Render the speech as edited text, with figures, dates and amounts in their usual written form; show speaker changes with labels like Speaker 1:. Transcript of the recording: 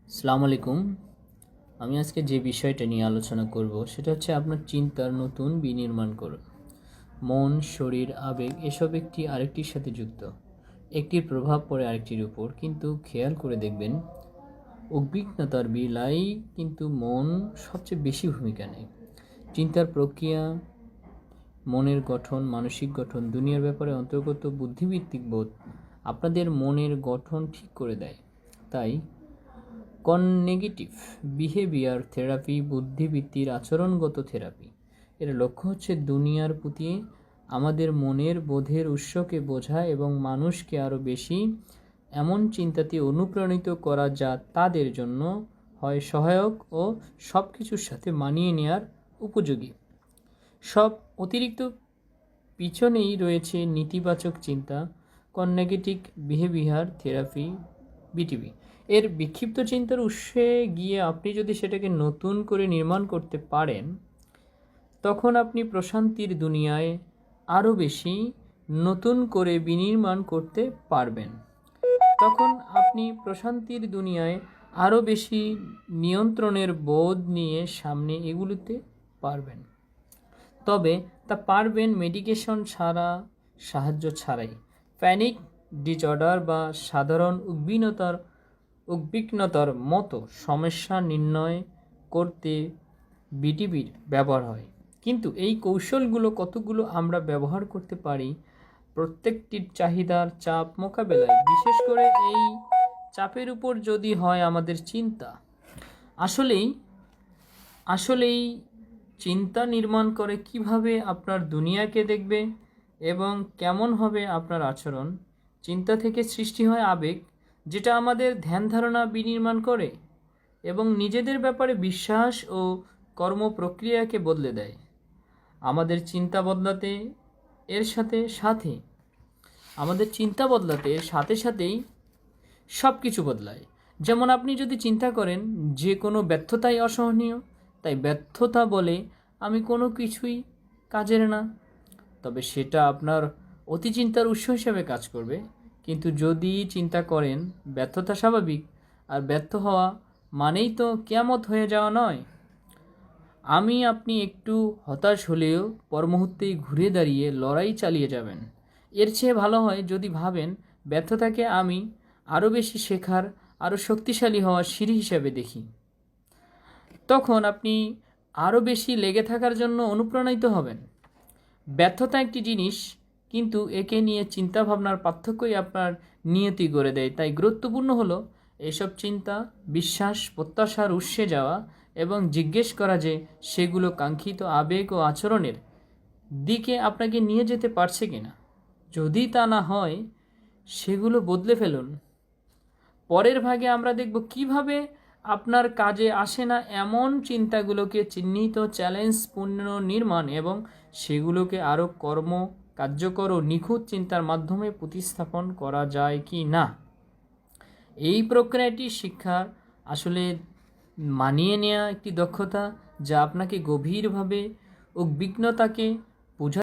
Speaker 1: আসসালামু আলাইকুম। আমি আজকে যে বিষয়টা নিয়ে আলোচনা করব সেটা হচ্ছে আপনার চিন্তার নতুন বিনির্মাণ করুন। মন, শরীর, আবেগ এসব একটি আরেকটির সাথে যুক্ত। একটির প্রভাব পড়ে আরেকটির উপর, কিন্তু খেয়াল করে দেখবেন উদ্বিগ্নতার বেলায় কিন্তু মন সবচেয়ে বেশি ভূমিকা নেয়। চিন্তার প্রক্রিয়া, মনের গঠন, মানসিক গঠন, দুনিয়ার ব্যাপারে অন্তর্গত বুদ্ধিভিত্তিক বোধ আপনাদের মনের গঠন ঠিক করে দেয়। তাই কগনিটিভ বিহেভিয়ার থেরাপি বুদ্ধিবৃত্তির আচরণগত থেরাপি। এর লক্ষ্য হচ্ছে দুনিয়ার প্রতি আমাদের মনের বোধের উৎসকে বোঝা এবং মানুষকে আরও বেশি এমন চিন্তাতে অনুপ্রাণিত করা যা তাদের জন্য হয় সহায়ক ও সব কিছুর সাথে মানিয়ে নেওয়ার উপযোগী। সব অতিরিক্ত পিছনেই রয়েছে নেতিবাচক চিন্তা। কগনিটিভ বিহেভিয়ার থেরাপি বিটিভি এর বিক্ষিপ্ত চিন্তার উৎসে গিয়ে আপনি যদি সেটাকে নতুন করে নির্মাণ করতে পারেন, তখন আপনি প্রশান্তির দুনিয়ায় আরও বেশি নতুন করে বিনির্মাণ করতে পারবেন। তখন আপনি প্রশান্তির দুনিয়ায় আরও বেশি নিয়ন্ত্রণের বোধ নিয়ে সামনে এগুলোতে পারবেন। তবে তা পারবেন মেডিকেশন ছাড়া, সাহায্য ছাড়াই। প্যানিক ডিসঅর্ডার বা সাধারণ উদ্বিগ্নতার মতো সমস্যা নির্ণয় করতে বিটিভির ব্যবহার হয়। কিন্তু এই কৌশলগুলো কতগুলো আমরা ব্যবহার করতে পারি প্রত্যেকটির চাহিদার চাপ মোকাবেলায়, বিশেষ করে এই চাপের উপর যদি হয় আমাদের চিন্তা। আসলেই আসলেই চিন্তা নির্মাণ করে কিভাবে আপনার দুনিয়াকে দেখবে এবং কেমন হবে আপনার আচরণ। চিন্তা থেকে সৃষ্টি হয় আবেগ, যেটা আমাদের ধ্যান ধারণা বিনির্মাণ করে এবং নিজেদের ব্যাপারে বিশ্বাস ও কর্ম প্রক্রিয়াকে বদলে দেয়। আমাদের চিন্তা বদলাতে এর সাথে সাথে আমাদের চিন্তা বদলাতে সাথে সাথেই সব কিছু বদলায়। যেমন আপনি যদি চিন্তা করেন যে কোনো ব্যর্থতাই অসহনীয়, তাই ব্যর্থতা বলে আমি কোনো কিছুই কাজের না, তবে সেটা আপনার অতিচিন্তার উৎস হিসেবে কাজ করবে। কিন্তু যদি চিন্তা করেন ব্যর্থতা স্বাভাবিক, আর ব্যর্থ হওয়া মানেই তো কিয়ামত হয়ে যাওয়া নয়, আপনি একটু হতাশ হলেও পর মুহূর্তেই ঘুরে দাঁড়িয়ে লড়াই চালিয়ে যাবেন। এর চেয়ে ভালো হয় যদি ভাবেন ব্যর্থতাকে আমি আরও বেশি শেখার, আরও শক্তিশালী হওয়ার সিঁড়ি হিসেবে দেখি। তখন আপনি আরও বেশি লেগে থাকার জন্য অনুপ্রাণিত হবেন। ব্যর্থতা একটি জিনিস, কিন্তু একে নিয়ে চিন্তাভাবনার পার্থক্যই আপনার নিয়তি গড়ে দেয়। তাই গুরুত্বপূর্ণ হলো এসব চিন্তা, বিশ্বাস, প্রত্যাশার উৎসে যাওয়া এবং জিজ্ঞেস করা যে সেগুলো কাঙ্ক্ষিত আবেগ ও আচরণের দিকে আপনাকে নিয়ে যেতে পারছে কিনা। যদি তা না হয়, সেগুলো বদলে ফেলুন। পরের ভাগে আমরা দেখব কিভাবে আপনার কাজে আসে না এমন চিন্তাগুলোকে চিহ্নিত, চ্যালেঞ্জপূর্ণ নির্মাণ এবং সেগুলোকে আরও কার্যকর ও নিখুঁত চিন্তার মাধ্যমে প্রতিস্থাপন করা যায় কি না। এই প্রক্রিয়াটি শিক্ষার আসলে মানিয়ে নেওয়া একটি দক্ষতা, যা আপনাকে গভীরভাবে উদ্বিগ্নতাকে